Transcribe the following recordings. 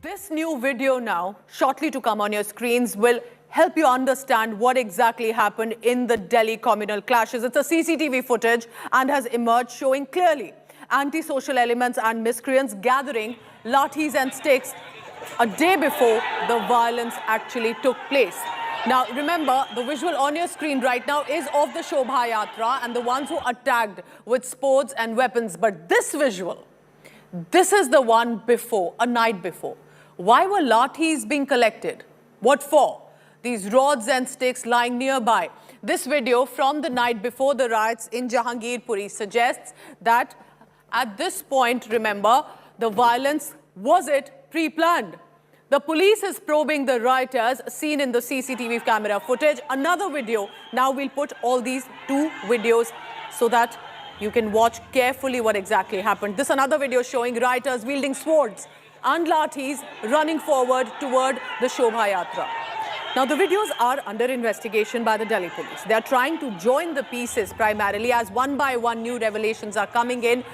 This new video now, shortly to come on your screens, will help you understand what exactly happened in the Delhi communal clashes. It's a CCTV footage and has emerged showing clearly anti-social elements and miscreants gathering lathis and sticks a day before the violence actually took place. Now, remember, the visual on your screen right now is of the Shobha Yatra and the ones who attacked with swords and weapons. But this visual, this is the one before, a night before. Why were lathis being collected? What for? These rods and sticks lying nearby. This video from the night before the riots in Jahangirpuri suggests that at this point, remember, the violence, was it pre-planned? The police is probing the rioters seen in the CCTV camera footage. Another video. Now we'll put all these two videos so that you can watch carefully what exactly happened. This another video showing rioters wielding swords and lathis running forward toward the Shobha Yatra. Now, the videos are under investigation by the Delhi police. They are trying to join the pieces primarily as one by one new revelations are coming in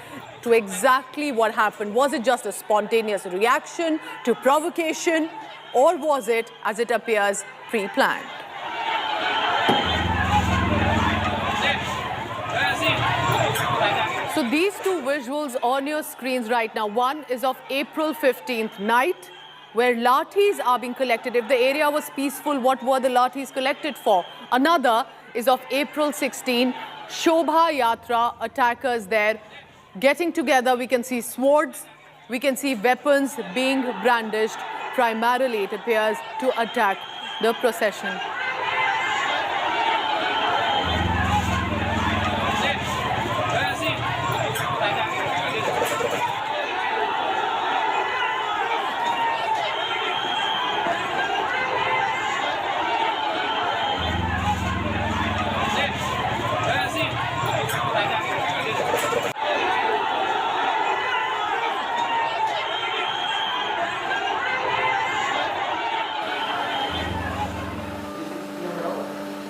to exactly what happened. Was it just a spontaneous reaction to provocation, or was it, as it appears, pre-planned? So these two visuals on your screens right now, one is of April 15th night, where lathis are being collected. If the area was peaceful, what were the lathis collected for? Another is of April 16, Shobha Yatra, attackers there getting together. We can see swords, we can see weapons being brandished, primarily it appears to attack the procession.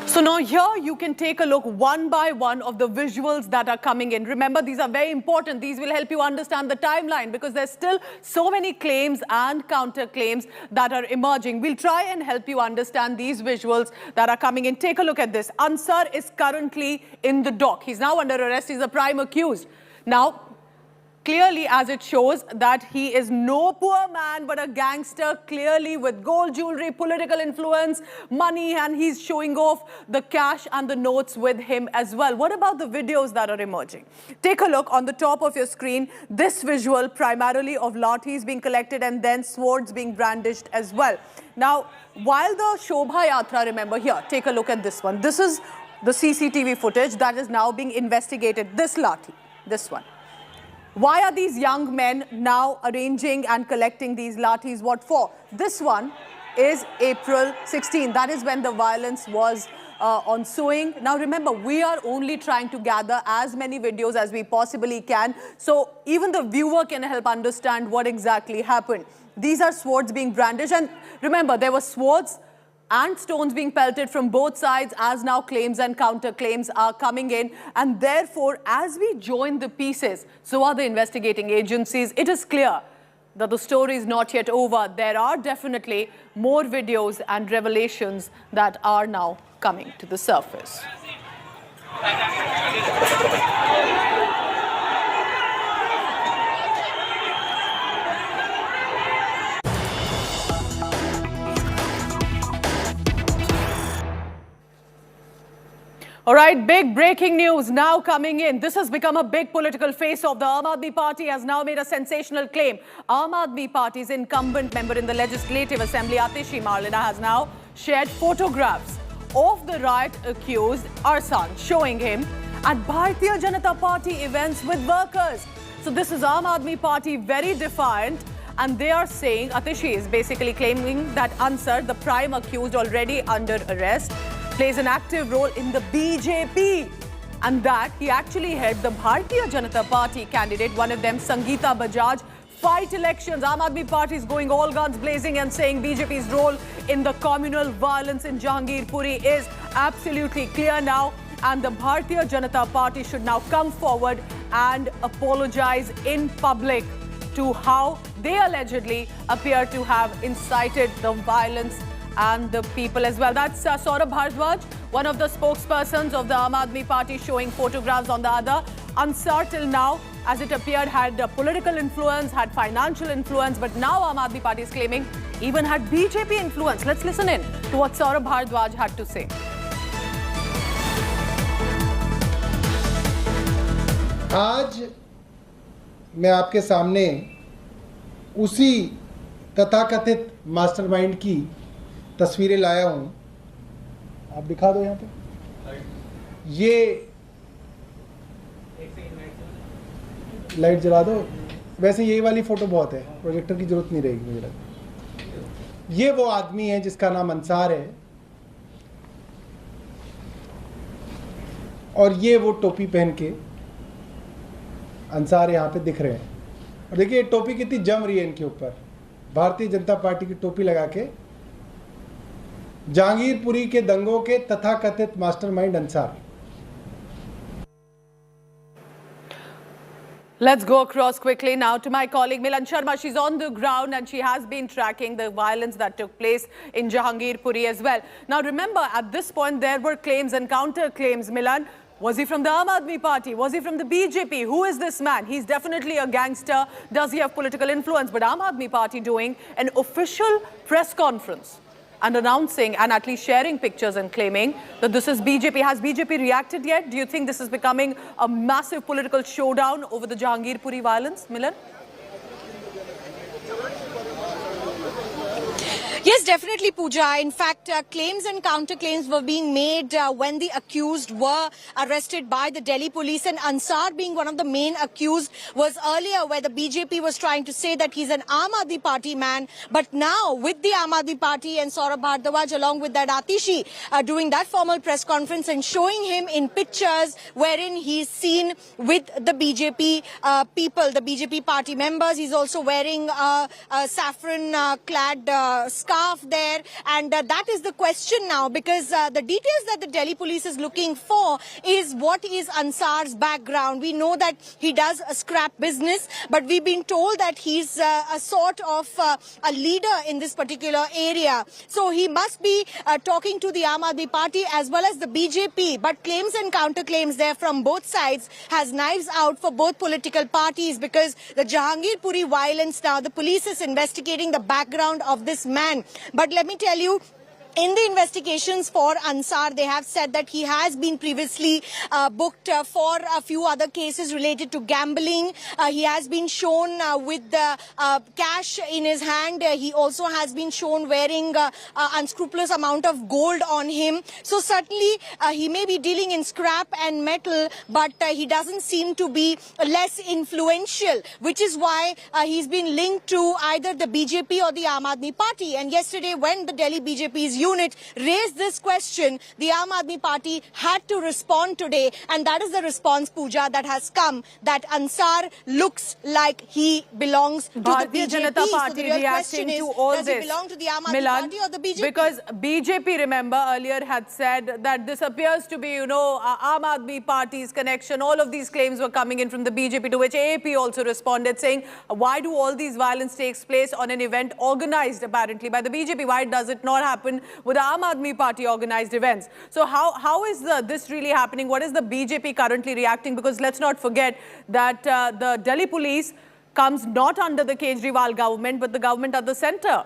So now here you can take a look one by one of the visuals that are coming in. Remember, these are very important. These will help you understand the timeline because there's still so many claims and counterclaims that are emerging. We'll try and help you understand these visuals that are coming in. Take a look at this. Ansar is currently in the dock. He's now under arrest. He's the prime accused. Now, clearly, as it shows that he is no poor man, but a gangster, clearly with gold jewelry, political influence, money, and he's showing off the cash and the notes with him as well. What about the videos that are emerging? Take a look on the top of your screen. This visual primarily of lathis being collected and then swords being brandished as well. Now, while the Shobha Yatra, remember here, take a look at this one. This is the CCTV footage that is now being investigated. This lathi, this one. Why are these young men now arranging and collecting these lathis? What for? This one is April 16. That is when the violence was ensuing. Now remember, we are only trying to gather as many videos as we possibly can, so even the viewer can help understand what exactly happened. These are swords being brandished, and remember, there were swords and stones being pelted from both sides as now claims and counterclaims are coming in. And therefore, as we join the pieces, so are the investigating agencies. It is clear that the story is not yet over. There are definitely more videos and revelations that are now coming to the surface. All right, big breaking news now coming in. This has become a big political face-off. The Aam Aadmi Party has now made a sensational claim. Aam Aadmi Party's incumbent member in the Legislative Assembly, Atishi Marlina, has now shared photographs of the riot accused Ansar, showing him at Bharatiya Janata Party events with workers. So this is Aam Aadmi Party very defiant, and they are saying, Atishi is basically claiming that Ansar, the prime accused already under arrest, plays an active role in the BJP, and that he actually helped the Bharatiya Janata Party candidate, one of them, Sangeeta Bajaj, fight elections. Aam Aadmi Party is going all guns blazing and saying BJP's role in the communal violence in Jahangirpuri is absolutely clear now, and the Bharatiya Janata Party should now come forward and apologize in public to how they allegedly appear to have incited the violence and the people as well. That's Saurabh Bhardwaj, one of the spokespersons of the Aam Aadmi Party, showing photographs on the other. Ansar till now, as it appeared, had political influence, had financial influence, but now Aam Aadmi Party is claiming even had BJP influence. Let's listen in to what Saurabh Bhardwaj had to say. आज मैं आपके सामने उसी तथाकथित mastermind की तस्वीरें लाया हूं। आप दिखा दो यहाँ पे। ये लाइट जला दो। वैसे यही वाली फोटो बहुत है, प्रोजेक्टर की जरूरत नहीं रहेगी मुझे लगता। ये वो आदमी है जिसका नाम अंसार है और ये वो टोपी पहन के अंसार यहाँ पे दिख रहे हैं। और देखिए टोपी कितनी जम रही है इनके ऊपर। भारतीय जनता पार्टी की टोपी लगा के जहांगीरपुरी के दंगों के तथाकथित mastermind Ansar. Let's go across quickly now to my colleague Milan Sharma. She's on the ground and she has been tracking the violence that took place in Jahangirpuri as well. Now remember, at this point there were claims and counter claims. Milan, was he from the Aam Aadmi Party? Was he from the BJP? Who is this man? He's definitely a gangster. Does he have political influence? But Aam Aadmi Party doing an official press conference and announcing and at least sharing pictures and claiming that this is BJP. Has BJP reacted yet? Do you think this is becoming a massive political showdown over the Jahangirpuri violence, Milan? Yes, definitely, Pooja. In fact, claims and counterclaims were being made when the accused were arrested by the Delhi police, and Ansar, being one of the main accused, was earlier where the BJP was trying to say that he's an Aam Aadmi Party man. But now, with the Aam Aadmi Party and Saurabh Bhardwaj along with that Atishi doing that formal press conference and showing him in pictures wherein he's seen with the BJP people, the BJP party members. He's also wearing a saffron-clad scarf there, and that is the question now, because the details that the Delhi police is looking for is what is Ansar's background. We know that he does a scrap business, but we've been told that he's a sort of a leader in this particular area. So he must be talking to the Aam Aadmi Party as well as the BJP, but claims and counterclaims there from both sides has knives out for both political parties, because the Jahangirpuri violence now, the police is investigating the background of this man. But let me tell you, in the investigations for Ansar, they have said that he has been previously booked for a few other cases related to gambling. He has been shown with the cash in his hand. He also has been shown wearing unscrupulous amount of gold on him. So certainly he may be dealing in scrap and metal, but he doesn't seem to be less influential, which is why he's been linked to either the BJP or the Aam Aadmi Party. And yesterday, when the Delhi BJP's unit raised this question, the Aam Aadmi Party had to respond today, and that is the response, Pooja, that has come, that Ansar looks like he belongs to the BJP. Party, so the real question is, does he belong to the Aam Aadmi Party or the BJP? Because BJP, remember, earlier had said that this appears to be, Aam Aadmi Party's connection. All of these claims were coming in from the BJP, to which AAP also responded, saying, why do all these violence takes place on an event organized, apparently, by the BJP? Why does it not happen with the Aam Aadmi Party organized events? So how is this really happening? What is the BJP currently reacting? Because let's not forget that the Delhi police comes not under the Kejriwal government, but the government at the center.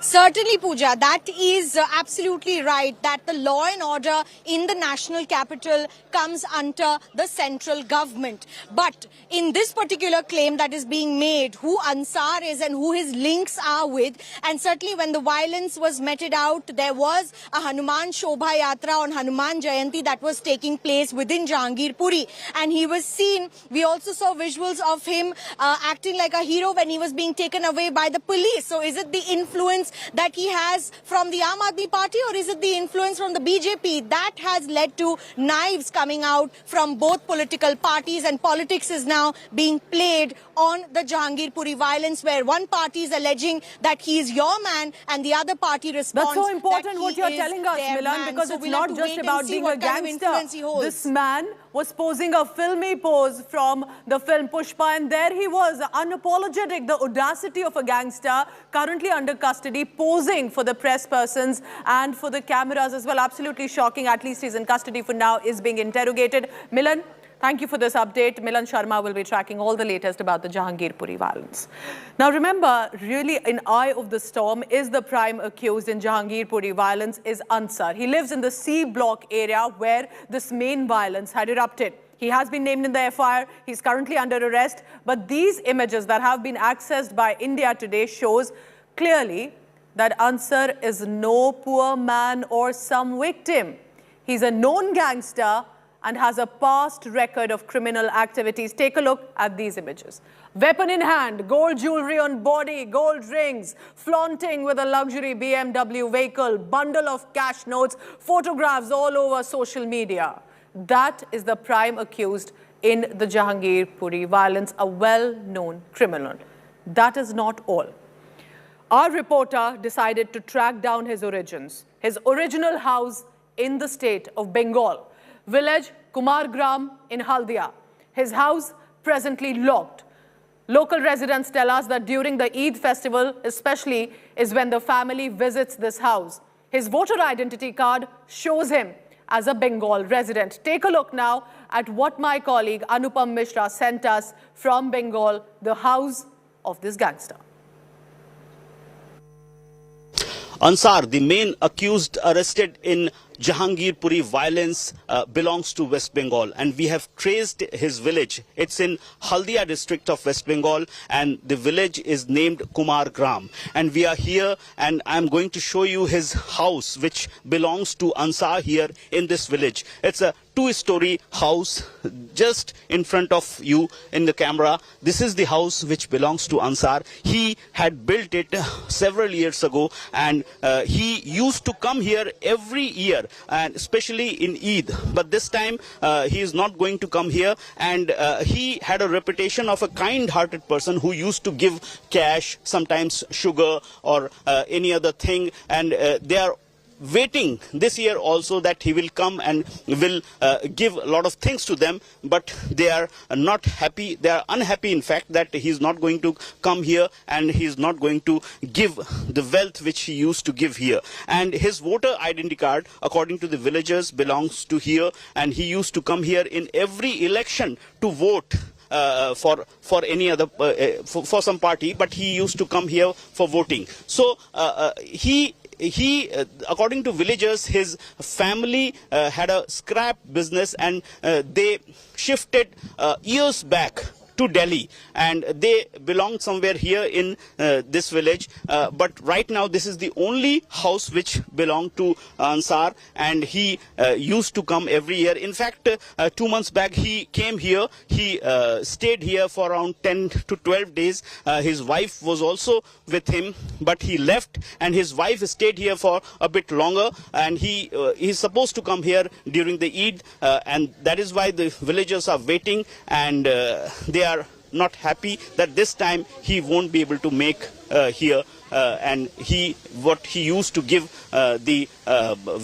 Certainly, Pooja, that is absolutely right, that the law and order in the national capital comes under the central government. But in this particular claim that is being made, who Ansar is and who his links are with, and certainly when the violence was meted out, there was a Hanuman Shobha Yatra on Hanuman Jayanti that was taking place within Jahangirpuri. And he was seen, we also saw visuals of him acting like a hero when he was being taken away by the police. So is it the influence that he has from the Aam Aadmi Party, or is it the influence from the BJP? That has led to knives coming out from both political parties, and politics is now being played on the Jahangirpuri violence, where one party is alleging that he is your man and the other party responds. That's so important what you're telling us, Milan, because it's not just about being a gangster. This man was posing a filmy pose from the film Pushpa, and there he was, unapologetic, the audacity of a gangster currently under custody, posing for the press persons and for the cameras as well. Absolutely shocking. At least he's in custody for now, is being interrogated. Milan, thank you for this update. Milan Sharma will be tracking all the latest about the Jahangirpuri violence. Now remember, really in eye of the storm is the prime accused in Jahangirpuri violence is Ansar. He lives in the C-block area where this main violence had erupted. He has been named in the FIR. He's currently under arrest. But these images that have been accessed by India Today shows clearly that Ansar is no poor man or some victim. He's a known gangster and has a past record of criminal activities. Take a look at these images. Weapon in hand, gold jewelry on body, gold rings, flaunting with a luxury BMW vehicle, bundle of cash notes, photographs all over social media. That is the prime accused in the Jahangirpuri violence, a well-known criminal. That is not all. Our reporter decided to track down his origins, his original house in the state of Bengal. Village Kumargram in Haldia. His house presently locked. Local residents tell us that during the Eid festival, especially, is when the family visits this house. His voter identity card shows him as a Bengal resident. Take a look now at what my colleague Anupam Mishra sent us from Bengal, the house of this gangster. Ansar, the main accused arrested in Jahangirpuri violence, belongs to West Bengal, and we have traced his village. It's in Haldia district of West Bengal, and the village is named Kumargram. And we are here, and I'm going to show you his house, which belongs to Ansar here in this village. It's a two-story house just in front of you in the camera. This is the house which belongs to Ansar. He had built it several years ago, and he used to come here every year, and especially in Eid. But this time he is not going to come here, and he had a reputation of a kind-hearted person who used to give cash, sometimes sugar or any other thing, and they are waiting this year also that he will come and will give a lot of things to them, but they are not happy. They are unhappy, in fact, that he is not going to come here and he is not going to give the wealth which he used to give here. And his voter identity card, according to the villagers, belongs to here, and he used to come here in every election to vote for any other for some party, but he used to come here for voting. So he according to villagers, his family had a scrap business, and they shifted years back to Delhi, and they belong somewhere here in this village, but right now this is the only house which belonged to Ansar, and he used to come every year. In fact, 2 months back he came here. He stayed here for around 10 to 12 days. His wife was also with him, but he left, and his wife stayed here for a bit longer, and he is supposed to come here during the Eid, and that is why the villagers are waiting, and they are not happy that this time he won't be able to make here, and what he used to give the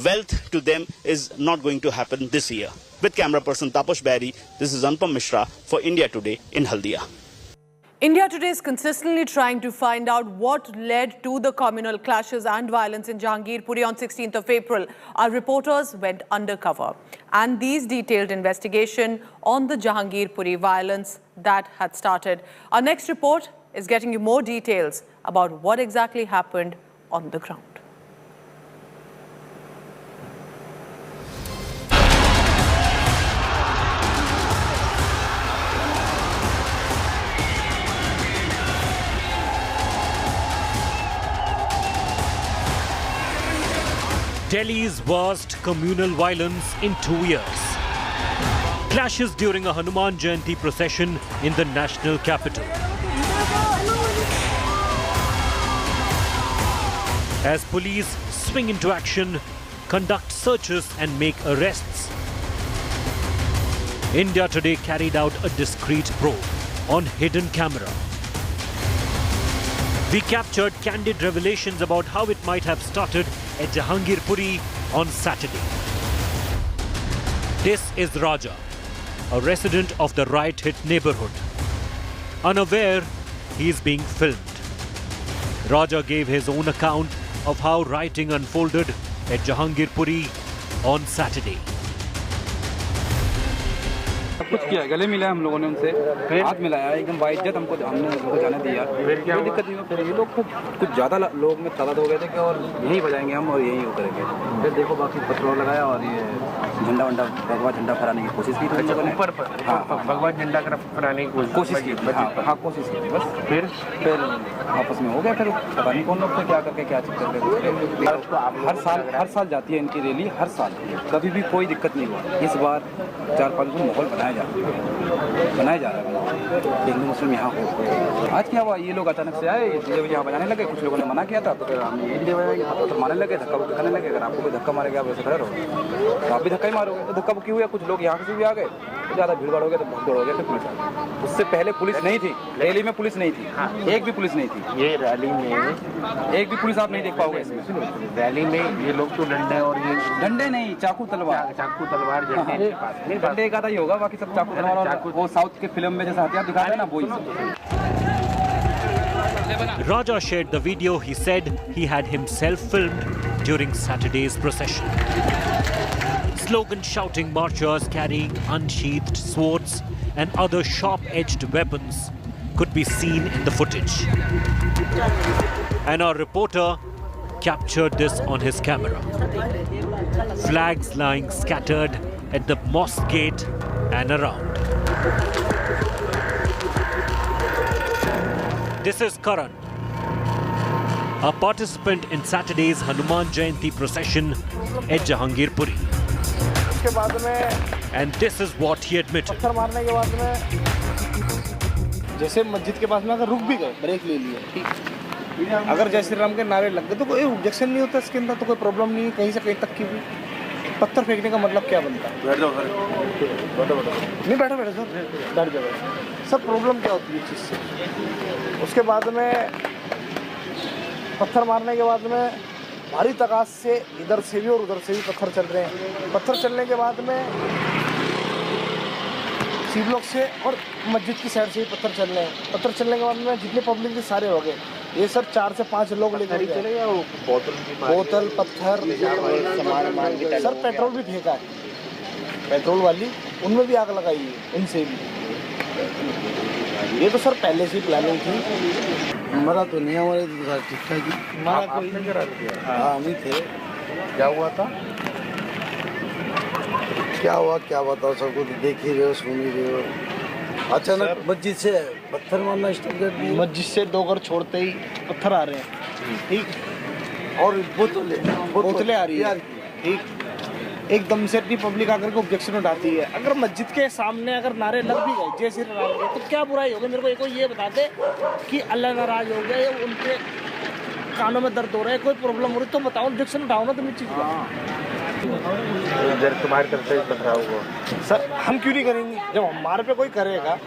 wealth to them is not going to happen this year. With camera person Taposh Berry, this is Anupam Mishra for India Today in Haldia. India Today is consistently trying to find out what led to the communal clashes and violence in Jahangirpuri on 16th of April. Our reporters went undercover, and these detailed investigation on the Jahangirpuri violence that had started. Our next report is getting you more details about what exactly happened on the ground. Delhi's worst communal violence in 2 years. Clashes during a Hanuman Jayanti procession in the national capital. As police swing into action, conduct searches and make arrests. India Today carried out a discreet probe on hidden camera. We captured candid revelations about how it might have started at Jahangirpuri on Saturday. This is Raja, a resident of the riot-hit neighborhood. Unaware, he is being filmed. Raja gave his own account of how rioting unfolded at Jahangirpuri on Saturday. कुछ किया, गले मिला हम लोगों ने उनसे, हाथ मिलाया, एकदम बाइज्जत हमने उनको जाने दिया। कोई दिक्कत नहीं, फिर ये लोग कुछ ज़्यादा लोग में तादाद हो गए थे कि और यहीं बजाएंगे हम और यहीं वो करेंगे। फिर देखो बाकी पेट्रोल लगाया और ये झंडा वंडा भगवा झंडा फहराने की कोशिश की थी लोगों ने। ऊपर भगवा झंडा फहराने की कोशिश की थी। हाँ कोशिश की थी बस। फिर आपस में हो गया। फिर पता नहीं कौन लोग थे क्या करके क्या चक्कर थे। हर साल जाती है इनकी रैली, हर साल कभी भी कोई दिक्कत नहीं हुआ। इस बार 4-5 दिन माहौल बनाया जा रहा है। हिंदू मुस्लिम यहाँ हो। आज क्या हुआ, ये लोग अचानक से आए, जब यहाँ बजाने लगे, कुछ लोगों ने मना किया था तो फिर हम ये पत्थर मारने लगे, धक्का दिखाने लगे। अगर आपको कोई धक्का मारेगा आप वैसे खड़े रहोगे तो आप भी धक्का ही मारोगे। तो धक्का क्यों हुआ, कुछ लोग यहाँ से भी आ गए, ज़्यादा भीड़ भाड़ हो गया तो बहुत दौड़ हो गया। फिर पुलिस आ गई। उससे पहले पुलिस नहीं थी, रैली में पुलिस नहीं थी, एक भी पुलिस नहीं थी। ये रैली में एक भी पुलिस आप नहीं देख पाओगे इसमें। रैली में ये लोग तो डंडे और ये डंडे नहीं, चाकू तलवार डंडे का ही होगा, बाकी सब चाकू तलवार। और वो साउथ के फिल्म में जैसा हथियार दिखाते हैं ना, वही। Raja shared the video. He said he had himself filmed during Saturday's procession. Slogan shouting marchers carrying unsheathed swords and other sharp-edged weapons could be seen in the footage. And our reporter captured this on his camera. Flags lying scattered at the mosque gate and around. This is Karan, a participant in Saturday's Hanuman Jayanti procession at Jahangirpuri. उसके बाद में And this is what he admitted. पत्थर मारने के बाद में जैसे मस्जिद के पास में अगर रुक भी गए, ब्रेक ले लिए, ठीक, अगर जय श्री राम के नारे लग गए तो कोई ऑब्जेक्शन नहीं होता इसके अंदर, तो कोई प्रॉब्लम नहीं है कहीं से कहीं तक की भी। पत्थर फेंकने का मतलब क्या बनता है? बैठ जाओ सर। नहीं बैठो सर, बैठ जाओ सर। प्रॉब्लम क्या होती है चीज़ से? उसके बाद में पत्थर मारने के बाद में भारी तकाज से इधर से भी और उधर से भी पत्थर चल रहे हैं। पत्थर चलने के बाद में C-block से और मस्जिद की साइड से भी पत्थर चल रहे हैं। पत्थर चलने के बाद में जितने पब्लिक के सारे हो गए, ये सब 4 से 5 लोग लेकर चले गए। बोतल पत्थर सर, पेट्रोल भी फेंका है, पेट्रोल वाली उनमें भी आग लगाई है, उनसे भी। ये तो सर पहले से ही प्लानिंग थी। हमारा तो नहीं, हमारे तो ठीक ठाक ही। आपने करा दिया? हाँ हम ही थे। क्या हुआ था? क्या हुआ क्या बताओ, सबको देख ही रहे हो, सुन ही रहे हो। अचानक मस्जिद से पत्थर मारना स्टार्ट कर दिया। मस्जिद से 2 घर छोड़ते ही पत्थर आ रहे हैं, ठीक, और बोतलें आ रही है, ठीक। एकदम से इतनी पब्लिक आकर के ऑब्जेक्शन उठाती है। अगर मस्जिद के सामने अगर नारे लग भी गए जय श्री राम के, तो क्या बुराई होगी? मेरे को ये बता दे कि अल्लाह नाराज हो गए, उनके कानों में दर्द हो रहा है, कोई प्रॉब्लम हो रही तो बताओ, ऑब्जेक्शन उठाओ ना। तुम चीज़ तुम्हारे तरफ से पथराव हुआ सर, हम क्यों नहीं करेंगे? जब हमारे पे कोई करेगा,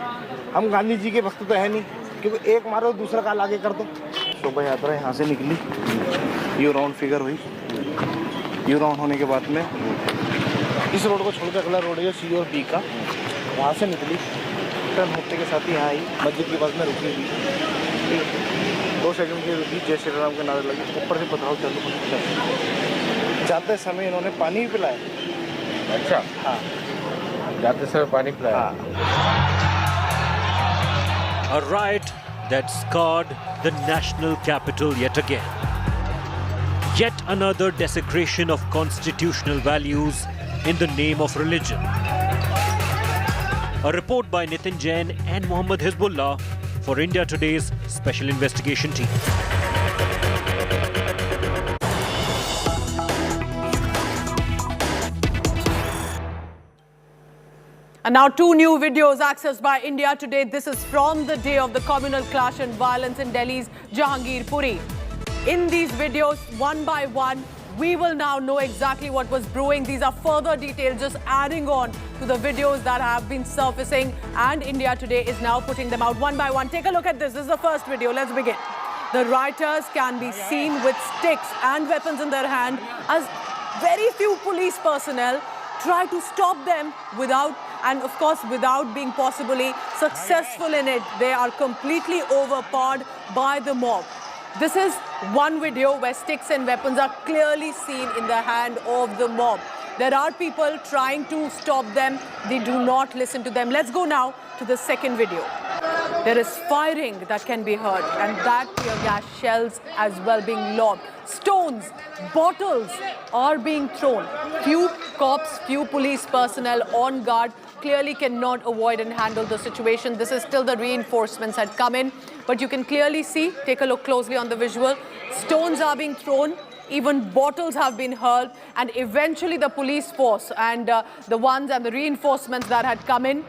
हम गांधी जी के वक्त तो है नहीं, क्योंकि एक मारो दूसरा काल आगे कर दो। शोभा यात्रा यहाँ से निकली, यू राउंड फिगर हुई, यू राउंड होने के बाद में इस रोड को छोड़ के अगला रोड है C और B का, वहाँ से निकली, टर्न होते के साथ ही यहाँ आई, मस्जिद के पास में रुकी हुई, 2 सेकंड की रुकी, जय श्री राम के नारे लगे, ऊपर से पथराव चालू होने। जाते समय इन्होंने पानी भी पिलाया। अच्छा, हाँ, जाते समय पानी पिलाया। A riot that scarred the national capital yet again. Yet another desecration of constitutional values in the name of religion. A report by Nitin Jain and Mohammad Hizbullah for India Today's Special Investigation Team. And now 2 new videos accessed by India Today. This is from the day of the communal clash and violence in Delhi's Jahangirpuri. In these videos, one by one, we will now know exactly what was brewing. These are further details just adding on to the videos that have been surfacing, and India Today is now putting them out one by one. Take a look at this. This is the first video. Let's begin. The rioters can be seen with sticks and weapons in their hand as very few police personnel try to stop them without And of course, without being possibly successful in it, they are completely overpowered by the mob. This is one video where sticks and weapons are clearly seen in the hand of the mob. There are people trying to stop them. They do not listen to them. Let's go now to the second video. There is firing that can be heard, and that tear gas shells as well being lobbed. Stones, bottles are being thrown. Few cops, few police personnel on guard clearly cannot avoid and handle the situation. This is still the reinforcements had come in, but you can clearly see, take a look closely on the visual, stones are being thrown, even bottles have been hurled, and eventually the police force and the ones and the reinforcements that had come in,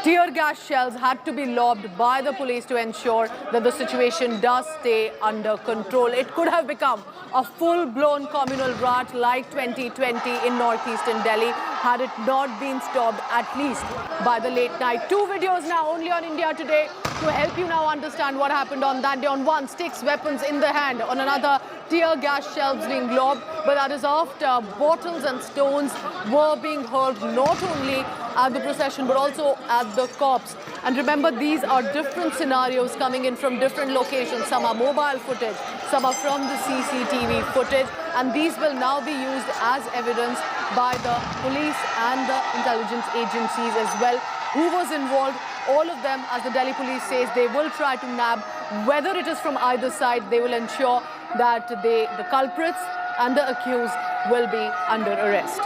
tear gas shells had to be lobbed by the police to ensure that the situation does stay under control. It could have become a full-blown communal riot like 2020 in northeastern Delhi had it not been stopped at least by the late night. Two videos now only on India Today to help you now understand what happened on that day. On one, sticks, weapons in the hand. On another, tear gas shells being lobbed. But that is after bottles and stones were being hurled not only at the procession but also at the cops. And remember, these are different scenarios coming in from different locations. Some are mobile footage, some are from the CCTV footage, and these will now be used as evidence by the police and the intelligence agencies as well. Who was involved? All of them, as the Delhi police says, they will try to nab whether it is from either side. They will ensure that the culprits and the accused will be under arrest.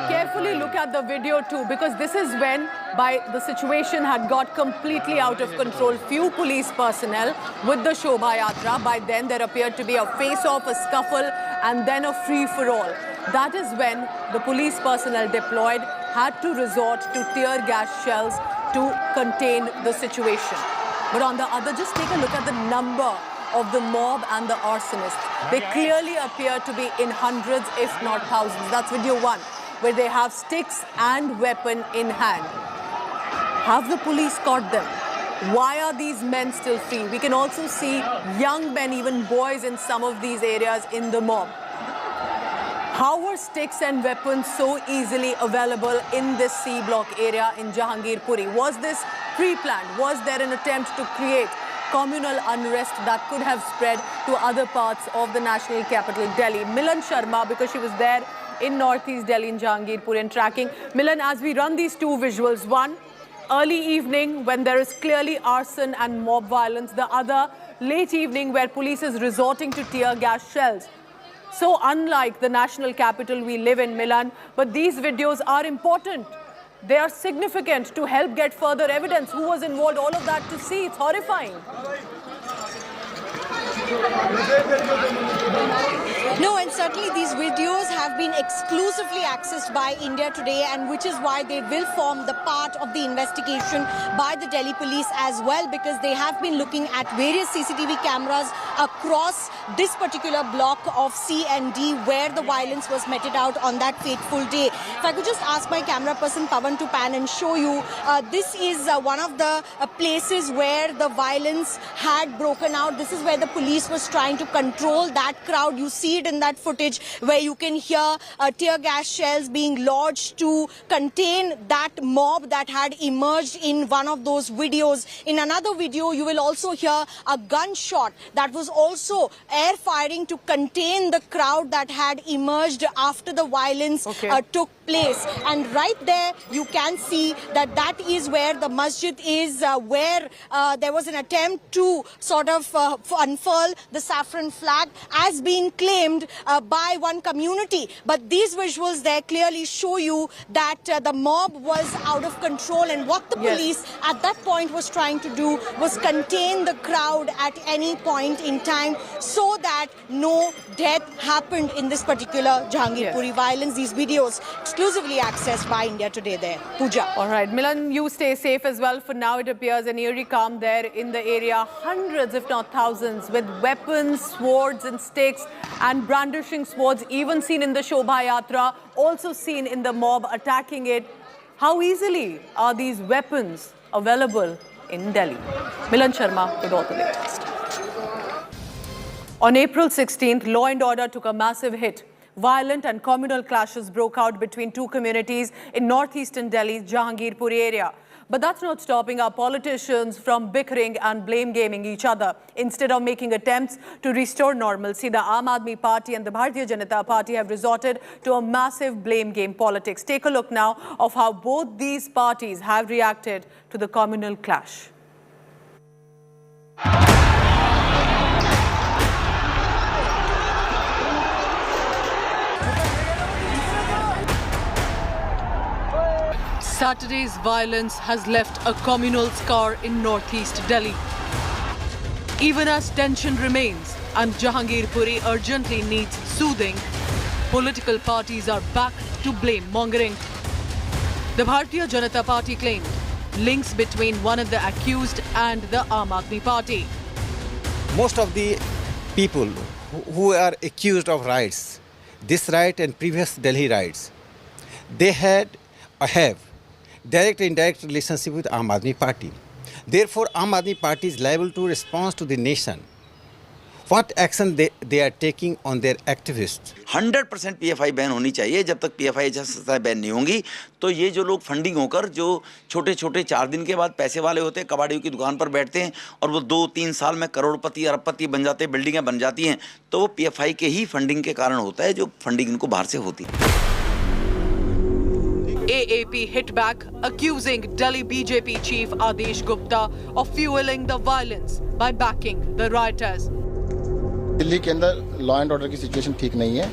Carefully look at the video too, because this is when the situation had got completely out of control. Few police personnel with the Shobha Yatra. By then there appeared to be a face-off, a scuffle, and then a free-for-all. That is when the police personnel deployed had to resort to tear gas shells to contain the situation. But on the other, just take a look at the number of the mob and the arsonists. They clearly appear to be in hundreds, if not thousands. That's video one, where they have sticks and weapon in hand. Have the police caught them? Why are these men still free? We can also see young men, even boys in some of these areas in the mob. How were sticks and weapons so easily available in this C-block area in Jahangirpuri? Was this pre-planned? Was there an attempt to create communal unrest that could have spread to other parts of the national capital, Delhi? Milan Sharma, because she was there in northeast Delhi in Jahangirpur and tracking. Milan, as we run these two visuals, one, early evening when there is clearly arson and mob violence. The other, late evening where police is resorting to tear gas shells. So unlike the national capital we live in, Milan, but these videos are important. They are significant to help get further evidence. Who was involved? All of that to see. It's horrifying. No, and certainly these videos have been exclusively accessed by India Today, and which is why they will form the part of the investigation by the Delhi police as well, because they have been looking at various CCTV cameras across this particular block of C and D where the violence was meted out on that fateful day. If I could just ask my camera person Pavan to pan and show you, this is one of the places where the violence had broken out. This is where the police was trying to control that crowd. You see it in that footage where you can hear tear gas shells being lodged to contain that mob that had emerged in one of those videos. In another video, you will also hear a gunshot that was also air firing to contain the crowd that had emerged after the violence took place. And right there, you can see that that is where the masjid is, where there was an attempt to sort of unfurl the saffron flag as being claimed by one community. But these visuals there clearly show you that the mob was out of control, and what the police at that point was trying to do was contain the crowd at any point in time so that no death happened in this particular Jahangirpuri violence. These videos exclusively accessed by India Today there. Pooja. All right, Milan, you stay safe as well. For now, it appears an eerie calm there in the area. Hundreds, if not thousands, with weapons, swords and sticks and brandishing swords, even seen in the Shobha Yatra, also seen in the mob attacking it. How easily are these weapons available in Delhi. Milan Sharma with all the latest. On April 16th, law and order took a massive hit. Violent and communal clashes broke out between two communities in northeastern Delhi's Jahangirpuri area. But that's not stopping our politicians from bickering and blame-gaming each other. Instead of making attempts to restore normalcy, the Aam Aadmi Party and the Bharatiya Janata Party have resorted to a massive blame-game politics. Take a look now of how both these parties have reacted to the communal clash. Saturday's violence has left a communal scar in northeast Delhi. Even as tension remains and Jahangirpuri urgently needs soothing, political parties are back to blame-mongering. The Bharatiya Janata Party claimed links between one of the accused and the Aam Aadmi Party. Most of the people who are accused of riots, this riot and previous Delhi riots, they have direct and indirect relationship with Aam Aadmi Party. Therefore, Aam Aadmi Party is liable to respond to the nation. What action they are taking on their activists? 100% PFI ban होनी चाहिए. जब तक PFI जैसा ban नहीं होंगी तो ये जो लोग फंडिंग होकर जो छोटे-छोटे 4 दिन के बाद पैसे वाले होते हैं, कबाड़ियों की दुकान पर बैठते हैं और वो 2-3 साल में करोड़पति अरबपति बन जाते हैं, बिल्डिंगें बन जाती हैं, तो वो PFI के ही फंडिंग के कारण होता है, जो फंडिंग इनको बाहर से होती है. AAP hit back, accusing Delhi BJP chief Adesh Gupta of fueling the violence by backing the rioters. Delhi के अंदर लॉ एंड ऑर्डर की सिचुएशन ठीक नहीं है.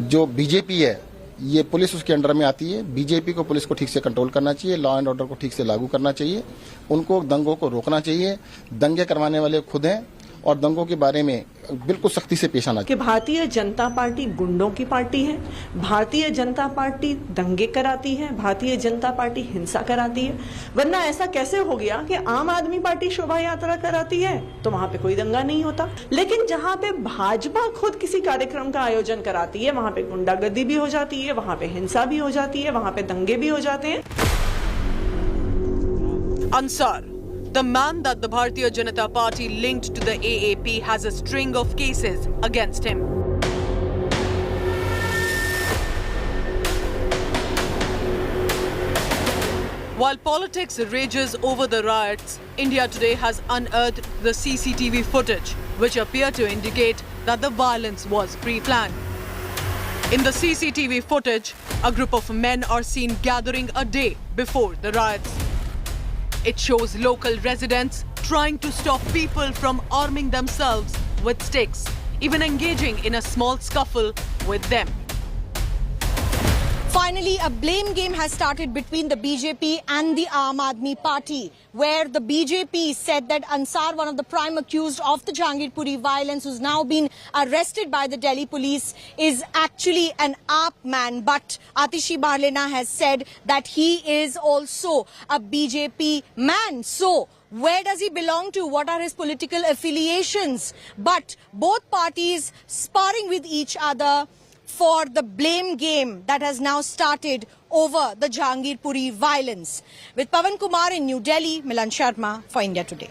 जो बीजेपी है, ये पुलिस उसके अंडर में आती है. बीजेपी को पुलिस को ठीक से कंट्रोल करना चाहिए, लॉ एंड ऑर्डर को ठीक से लागू करना चाहिए, उनको दंगों को रोकना चाहिए. दंगे करवाने वाले खुद हैं और दंगों के बारे में बिल्कुल सख्ती से पेश आना चाहिए. कि भारतीय जनता पार्टी गुंडों की पार्टी है, भारतीय जनता पार्टी दंगे कराती है, भारतीय जनता पार्टी हिंसा कराती है. वरना ऐसा कैसे हो गया कि आम आदमी पार्टी शोभा यात्रा कराती है तो वहाँ पे कोई दंगा नहीं होता, लेकिन जहाँ पे भाजपा खुद किसी कार्यक्रम का आयोजन कराती है वहाँ पे गुंडागर्दी भी हो जाती है, वहाँ पे हिंसा भी हो जाती है, वहाँ पे दंगे भी हो जाते हैं. Ansar, the man that the Bharatiya Janata Party linked to the AAP, has a string of cases against him. While politics rages over the riots, India Today has unearthed the CCTV footage, which appear to indicate that the violence was pre-planned. In the CCTV footage, a group of men are seen gathering a day before the riots. It shows local residents trying to stop people from arming themselves with sticks, even engaging in a small scuffle with them. Finally, a blame game has started between the BJP and the Aam Aadmi Party, where the BJP said that Ansar, one of the prime accused of the Jahangirpuri violence, who's now been arrested by the Delhi police, is actually an AAP man. But Atishi Barlena has said that he is also a BJP man. So, where does he belong to? What are his political affiliations? But both parties sparring with each other for the blame game that has now started over the Jahangirpuri violence. With Pavan Kumar in New Delhi, Milan Sharma for India Today.